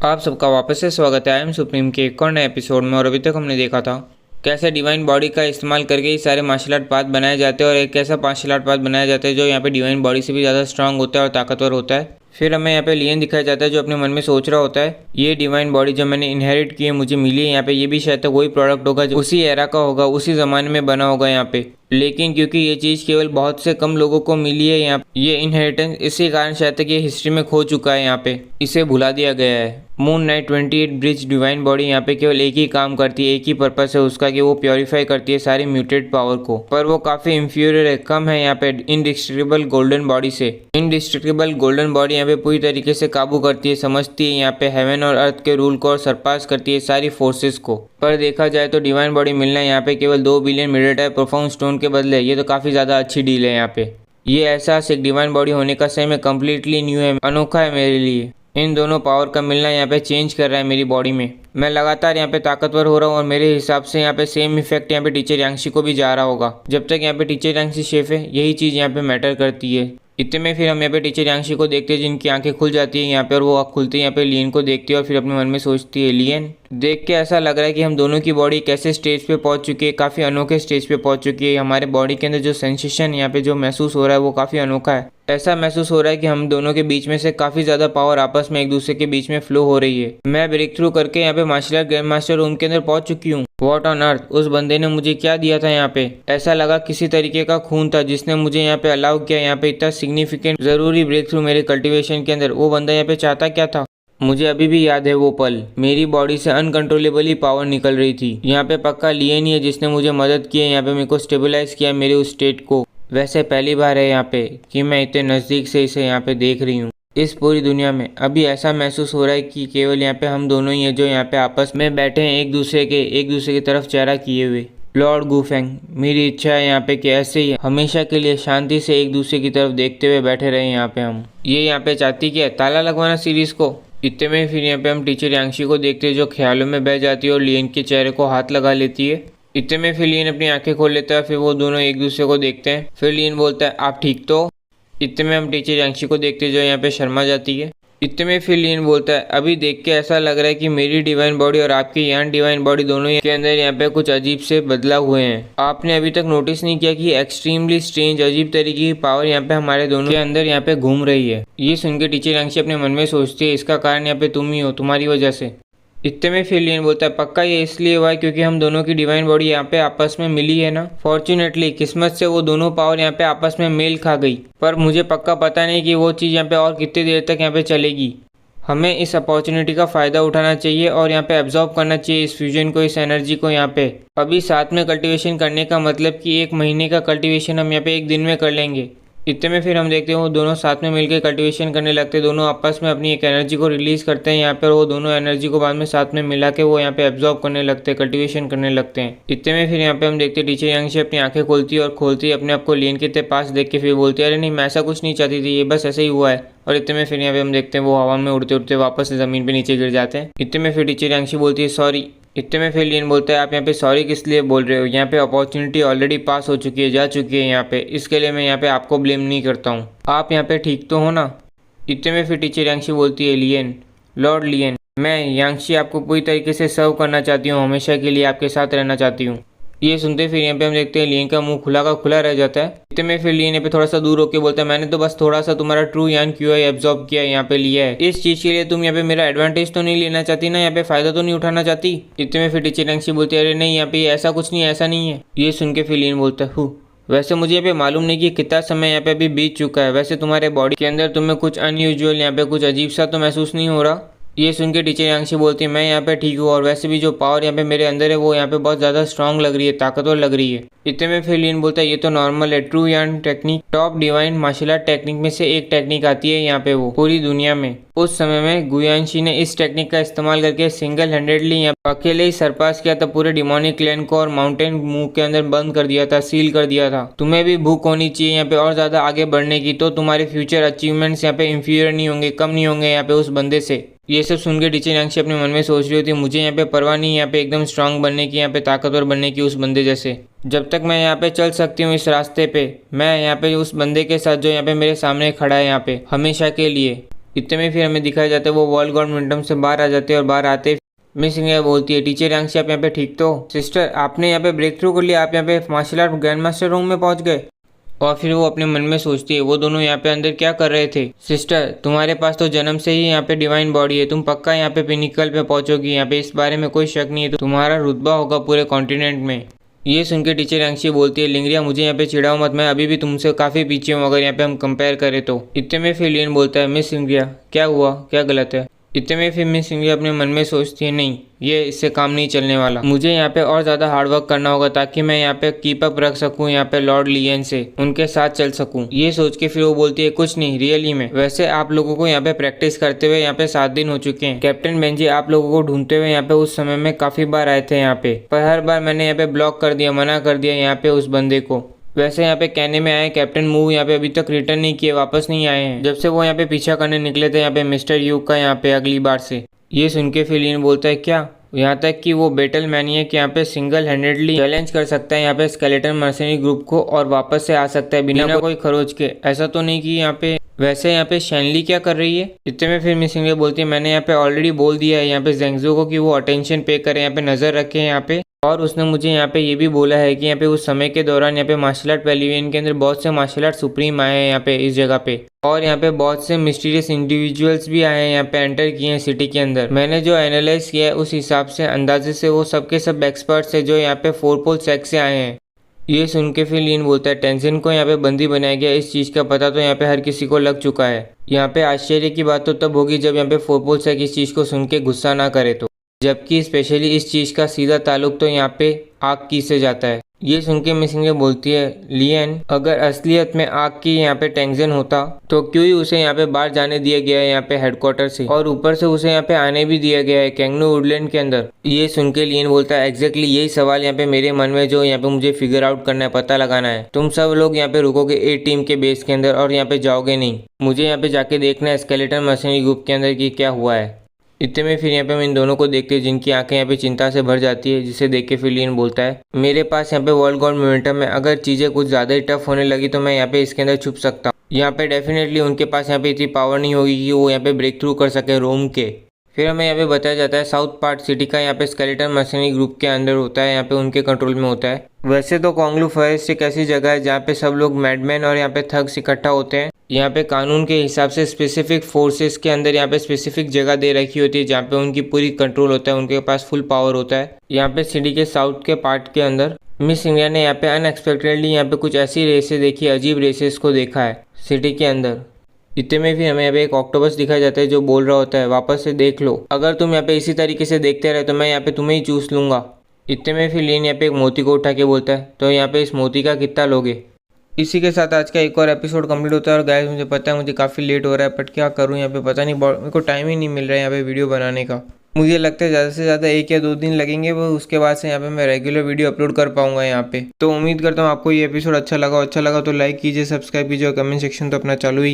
आप सबका वापस से स्वागत है। आई एम सुप्रीम के एक और नए एपिसोड में। और अभी तक हमने देखा था कैसे डिवाइन बॉडी का इस्तेमाल करके ही सारे मार्शल आर्ट पाथ बनाए जाते हैं और एक ऐसा मार्शल आर्ट पाथ बनाया जाता है जो यहाँ पे डिवाइन बॉडी से भी ज़्यादा स्ट्रांग होता है और ताकतवर होता है। फिर हमें यहाँ पे लियन दिखाया जाता है जो अपने मन में सोच रहा होता है ये डिवाइन बॉडी जो मैंने इनहेरिट की है, मुझे मिली है, यहाँ पे ये भी शायद वही प्रोडक्ट होगा जो उसी एरा का होगा, उसी ज़माने में बना होगा यहाँ पे। लेकिन क्योंकि ये चीज़ केवल बहुत से कम लोगों को मिली है यहाँ ये इनहेरिटेंस, इसी कारण शायद तक ये हिस्ट्री में खो चुका है, यहाँ पे इसे भुला दिया गया है। Moon night 28 bridge divine body यहाँ पे केवल एक ही काम करती है, एक ही पर्पस है उसका कि वो प्योरीफाई करती है सारी म्यूटेड पावर को, पर वो काफ़ी इंफीरियर है, कम है यहाँ पे इनडिस्ट्रक्टिबल गोल्डन बॉडी से। इनडिस्ट्रक्टिबल गोल्डन बॉडी यहाँ पे पूरी तरीके से काबू करती है, समझती है यहाँ पे हेवन और अर्थ के रूल को और सरपास करती है सारी फोर्सेस को। पर देखा जाए तो डिवाइन बॉडी मिलना यहाँ पे केवल 2 बिलियन मिडल प्रोफाउंड स्टोन के बदले, ये तो काफ़ी ज़्यादा अच्छी डील है यहाँ पे। ये एहसास एक डिवाइन बॉडी होने का सही में कम्प्लीटली न्यू है, अनोखा है मेरे लिए। इन दोनों पावर का मिलना यहाँ पे चेंज कर रहा है मेरी बॉडी में। मैं लगातार यहाँ पे ताकतवर हो रहा हूँ और मेरे हिसाब से यहाँ पे सेम इफेक्ट यहाँ पे टीचर यांगशी को भी जा रहा होगा। जब तक यहाँ पे टीचर यांगशी शेफ है यही चीज़ यहाँ पे मैटर करती है। इतने में फिर हम यहाँ पे टीचर यांगशी को देखते हैं जिनकी आंखें खुल जाती है यहाँ पे, और वो आँख खुलते यहाँ पे लियन को देखती है और फिर अपने मन में सोचती है लियन देख के ऐसा लग रहा है कि हम दोनों की बॉडी कैसे स्टेज पे पहुंच चुकी है, काफ़ी अनोखे स्टेज पे पहुंच चुकी है। हमारे बॉडी के अंदर जो सेंसेशन यहाँ पे जो महसूस हो रहा है वो काफ़ी अनोखा है। ऐसा महसूस हो रहा है कि हम दोनों के बीच में से काफ़ी ज़्यादा पावर आपस में एक दूसरे के बीच में फ्लो हो रही है। मैं ब्रेक थ्रू करके यहाँ पे martial art grand master room के अंदर पहुंच चुकी हूँ। वॉट ऑन अर्थ, उस बंदे ने मुझे क्या दिया था यहाँ पे? ऐसा लगा किसी तरीके का खून था जिसने मुझे यहाँ पे अलाउ किया यहाँ पे इतना सिग्निफिकेंट ज़रूरी ब्रेक थ्रू मेरे कल्टिवेशन के अंदर। वो बंदा यहाँ पे चाहता क्या था? मुझे अभी भी याद है वो पल, मेरी बॉडी से अनकंट्रोलेबली पावर निकल रही थी। यहाँ पे पक्का लियन ही है जिसने मुझे मदद की है यहाँ पे मेरे को स्टेबलाइज किया मेरे उस स्टेट को। वैसे पहली बार है यहाँ पे कि मैं इतने नज़दीक से इसे यहाँ पे देख रही हूँ। इस पूरी दुनिया में अभी ऐसा महसूस हो रहा है कि केवल यहाँ पे हम दोनों ही हैं जो यहाँ पे आपस में बैठे हैं एक दूसरे की तरफ चेहरा किए हुए। लॉर्ड गुफेंग, मेरी इच्छा है यहाँ पे कि ऐसे ही हमेशा के लिए शांति से एक दूसरे की तरफ देखते हुए बैठे रहे यहाँ पे हम। ये यहाँ पे चाहती क्या है? ताला लगवाना सीरीज़ को। इतने में फिर यहाँ पे हम टीचर यांगशी को देखते हैं जो ख्यालों में बह जाती है और लियन के चेहरे को हाथ लगा लेती है। इतने में फिर लियन अपनी आंखें खोल लेता है, फिर वो दोनों एक दूसरे को देखते हैं। फिर लियन बोलता है आप ठीक तो? इतने में हम टीचर यांगशी को देखते हैं जो यहाँ पे शर्मा जाती है। इतने में फिर लियन बोलता है अभी देख के ऐसा लग रहा है कि मेरी डिवाइन बॉडी और आपकी यान डिवाइन बॉडी दोनों के अंदर यहाँ पे कुछ अजीब से बदलाव हुए हैं। आपने अभी तक नोटिस नहीं किया कि एक्सट्रीमली स्ट्रेंज अजीब तरीके की पावर यहाँ पे हमारे दोनों के अंदर यहाँ पे घूम रही है। ये सुन के टीचर यांगशी अपने मन में सोचती है इसका कारण यहाँ पे तुम ही हो, तुम्हारी वजह से। इतने में फिर लियन बोलता है पक्का ये इसलिए हुआ है क्योंकि हम दोनों की डिवाइन बॉडी यहाँ पे आपस में मिली है ना। फॉर्चुनेटली किस्मत से वो दोनों पावर यहाँ पे आपस में मेल खा गई, पर मुझे पक्का पता नहीं कि वो चीज़ यहाँ पे और कितनी देर तक यहाँ पे चलेगी। हमें इस अपॉर्चुनिटी का फ़ायदा उठाना चाहिए और यहाँ पे एब्जॉर्ब करना चाहिए इस फ्यूजन को, इस एनर्जी को यहाँ पे। अभी साथ में कल्टीवेशन करने का मतलब कि 1 महीने का कल्टीवेशन हम यहाँ पे 1 दिन में कर लेंगे। इतने में फिर हम देखते हैं वो दोनों साथ में मिलकर कल्टीवेशन करने लगते हैं। दोनों आपस में अपनी एक एनर्जी को रिलीज़ करते हैं यहाँ पर। वो दोनों एनर्जी को बाद में साथ में मिला के वो यहाँ पे एब्जॉर्ब करने लगते हैं, कल्टीवेशन करने लगते हैं। इतने में फिर यहाँ पे हम देखते हैं टीचर यांगशी अपनी आंखें खोलती है और खोलती है अपने आप को लियन के पास देख के फिर बोलती है अरे नहीं मैं ऐसा कुछ नहीं चाहती थी, ये बस ऐसे ही हुआ है। और इतने में फिर यहाँ पे हम देखते हैं वो हवा में उड़ते उड़ते वापस ज़मीन पे नीचे गिर जाते हैं। इतने में फिर टीचर यांगशी बोलती है सॉरी। इतने में फिर लियन बोलता है आप यहाँ पे सॉरी किस लिए बोल रहे हो? यहाँ पे अपॉर्चुनिटी ऑलरेडी पास हो चुकी है, जा चुकी है यहाँ पे, इसके लिए मैं यहाँ पे आपको ब्लेम नहीं करता हूँ। आप यहाँ पे ठीक तो हो ना? इतने में फिर टीचर यांगशी बोलती है लियन, लॉर्ड लियन, मैं यांगशी आपको पूरी तरीके से सर्व करना चाहती हूँ, हमेशा के लिए आपके साथ रहना चाहती हूँ। ये सुनते फिर यहाँ पे हम देखते हैं लियन का मुंह खुला का खुला रह जाता है। इतने में फिर लियन यहाँ पे थोड़ा सा दूर होकर बोलता है मैंने तो बस थोड़ा सा तुम्हारा ट्रू यान क्यूआई एब्जॉर्ब किया यहाँ पे लिया है। इस चीज़ के लिए तुम यहाँ पे मेरा एडवांटेज तो नहीं लेना चाहती ना, यहाँ पे फ़ायदा तो नहीं उठाना चाहती? इतने में फिर टीचर यांगशी बोलती है अरे नहीं यहाँ पे ऐसा कुछ नहीं, ऐसा नहीं है। ये सुन के फिर लियन बोलता है वैसे मुझे यहाँ पे मालूम नहीं कि कितना समय यहाँ पे अभी बीत चुका है। वैसे तुम्हारे बॉडी के अंदर तुम्हें कुछ अनयूजुअल यहाँ पे कुछ अजीब सा तो महसूस नहीं हो रहा? ये सुन के टीचर यांगशी बोलती है मैं यहाँ पे ठीक हूँ और वैसे भी जो पावर यहाँ पे मेरे अंदर है वो यहाँ पे बहुत ज़्यादा स्ट्रांग लग रही है, ताकतवर लग रही है। इतने में फिर लियन बोलता है ये तो नॉर्मल है, ट्रू यान technique top divine martial art technique में से एक टेक्निक आती है यहाँ पे वो पूरी दुनिया में। उस समय में गुयांशी ने इस टेक्निक का इस्तेमाल करके सिंगल हैंडेडली यहाँ अकेले ही सरपास किया था पूरे डिमोनिक क्लैन को और माउंटेन मुंह के अंदर बंद कर दिया था, सील कर दिया था। तुम्हें भी भूख होनी चाहिए यहाँ पे और ज़्यादा आगे बढ़ने की, तो तुम्हारे फ्यूचर अचीवमेंट्स यहाँ पे इंफीरियर नहीं होंगे, कम नहीं होंगे यहाँ पे उस बंदे से। ये सब सुन के टीचर यांगशी अपने मन में सोच रही होती है मुझे यहाँ पे परवाह नहीं यहाँ पे एकदम स्ट्रांग बनने की, यहाँ पे ताकतवर बनने की उस बंदे जैसे। जब तक मैं यहाँ पे चल सकती हूँ इस रास्ते पे, मैं यहाँ पे उस बंदे के साथ जो यहाँ पे मेरे सामने खड़ा है यहाँ पे हमेशा के लिए। इतने में फिर हमें दिखाया जाता है वो वर्ल्ड गॉड मोमेंटम से बाहर आ जाते हैं और बाहर आते मिस इंडिया बोलती है, टीचर यांगशी आप यहाँ पे ठीक तो? सिस्टर आपने यहाँ पे ब्रेक थ्रू कर लिया, आप यहाँ पे martial art grand master room में पहुंच गए। और फिर वो अपने मन में सोचती है वो दोनों यहाँ पे अंदर क्या कर रहे थे। सिस्टर तुम्हारे पास तो जन्म से ही यहाँ पे डिवाइन बॉडी है, तुम पक्का यहाँ पे पिनिकल पे पहुंचोगी, यहाँ पे इस बारे में कोई शक नहीं है, तो तुम्हारा रुतबा होगा पूरे कॉन्टिनेंट में। ये सुन के टीचर यांगशी बोलती है, लिंगरिया मुझे यहाँ पे चिढ़ाओ मत, मैं अभी भी तुमसे काफ़ी पीछे हूँ अगर यहाँ पे हम कंपेयर करें तो। इतने में फिर लियन बोलता है, मिस लिंगरिया क्या हुआ, क्या गलत है? इतने में फिर मिस इंडिया अपने मन में सोचती है, नहीं ये इससे काम नहीं चलने वाला, मुझे यहाँ पे और ज़्यादा हार्डवर्क करना होगा ताकि मैं यहाँ पे कीप अप रख सकूँ यहाँ पे लॉर्ड लियन से, उनके साथ चल सकूँ। ये सोच के फिर वो बोलती है, कुछ नहीं रियली में, वैसे आप लोगों को यहाँ पे प्रैक्टिस करते हुए यहाँ पे 7 दिन हो चुके हैं। कैप्टन बेंजी आप लोगों को ढूंढते हुए यहाँ पे उस समय में काफ़ी बार आए थे यहाँ पे, पर हर बार मैंने यहाँ पे ब्लॉक कर दिया, मना कर दिया यहाँ पे उस बंदे को। वैसे यहाँ पे कहने में आए कैप्टन मूव यहाँ पे अभी तक रिटर्न नहीं किए, वापस नहीं आए हैं जब से वो यहाँ पे पीछा करने निकले थे यहाँ पे मिस्टर यू का यहाँ पे अगली बार से। ये सुन के फिलिन बोलता है, क्या? यहाँ तक कि वो बेटल मैनियक यहाँ पे सिंगल हैंडेडली चैलेंज कर सकता है यहाँ पे स्केलेटन मर्सनरी ग्रुप को और वापस से आ सकता है बिना कोई खरोच के, ऐसा तो नहीं कि यहाँ पे। वैसे यहाँ पे शैनली क्या कर रही है? इतने में फिर मिस इंडिया बोलती है, मैंने यहाँ पे ऑलरेडी बोल दिया है यहाँ पे जेंगजो को कि वो अटेंशन पे करे, यहाँ पे नजर रखे यहाँ पे, और उसने मुझे यहाँ पे ये भी बोला है कि यहाँ पे उस समय के दौरान यहाँ पे मार्शल आर्ट पेविलियन के अंदर बहुत से मार्शल आर्ट सुप्रीम आए हैं यहाँ पे इस जगह पे, और यहाँ पे बहुत से मिस्टीरियस इंडिविजुअल्स भी आए हैं यहाँ पे एंटर किए हैं सिटी के अंदर। मैंने जो एनालाइज किया है उस हिसाब से अंदाजे से वो सबके सब एक्सपर्ट्स है जो यहाँ पे 4 पोल सेक्स से आए हैं। ये सुन के फिर लीन बोलता है, टेंशन को यहाँ पे बंदी बनाया गया, इस चीज़ का पता तो यहाँ पे हर किसी को लग चुका है। यहाँ पे आश्चर्य की बात तो तब होगी जब यहाँ पे 4 पोल सेक्स इस चीज़ को सुन के गुस्सा ना करे तो, जबकि स्पेशली इस चीज़ का सीधा ताल्लुक तो यहाँ पे आग की से जाता है। ये सुन के मिस इंडिया बोलती है, लियन अगर असलियत में आग की यहाँ पे टेंशन होता तो क्यों ही उसे यहाँ पे बाहर जाने दिया गया है यहाँ पे हेडक्वार्टर से, और ऊपर से उसे यहाँ पे आने भी दिया गया है कैंगनो वुडलैंड के अंदर। ये सुन के लियन बोलता है, एग्जैक्टली यही सवाल यहाँ पे मेरे मन में जो यहाँ पे मुझे फिगर आउट करना है, पता लगाना है। तुम सब लोग यहाँ पे रुकोगे ए टीम के बेस के अंदर और यहाँ पे जाओगे नहीं, मुझे यहाँ पे जाके देखना है स्केलेटन मर्सनरी ग्रुप के अंदर कि क्या हुआ है। इतने में फिर यहाँ पे हम इन दोनों को देखते हैं जिनकी आंखें यहाँ पे चिंता से भर जाती है, जिसे देख के फिर लियन बोलता है, मेरे पास यहाँ पे वर्ल्ड गॉड मोमेंटम है, अगर चीज़ें कुछ ज़्यादा ही टफ होने लगी तो मैं यहाँ पे इसके अंदर छुप सकता हूँ। यहाँ पे डेफिनेटली उनके पास यहाँ पे इतनी पावर नहीं होगी कि वो यहाँ पे ब्रेक थ्रू कर सके रोम के। फिर हमें यहाँ पे बताया जाता है साउथ पार्ट सिटी का यहाँ पे स्केलेटन मर्सनरी ग्रुप के अंदर होता है, यहाँ पे उनके कंट्रोल में होता है। वैसे तो कोंगलू फॉरेस्ट एक ऐसी जगह है जहाँ पे सब लोग मैडमैन और यहाँ पे थग्स इकट्ठा होते हैं। यहाँ पे कानून के हिसाब से स्पेसिफिक फोर्सेस के अंदर यहाँ पे स्पेसिफिक जगह दे रखी होती है जहाँ पे उनकी पूरी कंट्रोल होता है, उनके पास फुल पावर होता है। यहाँ पे सिटी के साउथ के पार्ट के अंदर मिस इंडिया ने यहाँ पे अनएक्सपेक्टेडली यहाँ पे कुछ ऐसी रेसेस देखी, अजीब रेसेस को देखा है सिटी के अंदर। इतने में भी हमें यहाँ पे एक ऑक्टोपस दिखाया जाता है जो बोल रहा होता है, वापस से देख लो, अगर तुम यहाँ पे इसी तरीके से देखते रहे तो मैं यहाँ पे तुम्हें ही चूस लूंगा। इतने में फिर लियन यहाँ पे एक मोती को उठा के बोलता है, तो यहाँ पे इस मोती का कितना लोगे? इसी के साथ आज का एक और एपिसोड कंप्लीट होता है। और गाइस मुझे पता है मुझे काफ़ी लेट हो रहा है, बट क्या करूँ यहाँ पे पता नहीं, मेरे को टाइम ही नहीं मिल रहा है यहाँ पे वीडियो बनाने का। मुझे लगता है ज़्यादा से ज़्यादा 1 या 2 दिन लगेंगे, वो उसके बाद से यहाँ पे मैं रेगुलर वीडियो अपलोड कर पाऊंगा यहाँ पे। तो उम्मीद करता हूँ आपको ये एपिसोड अच्छा लगा तो लाइक कीजिए, सब्सक्राइब कीजिए और कमेंट सेक्शन तो अपना चालू ही है।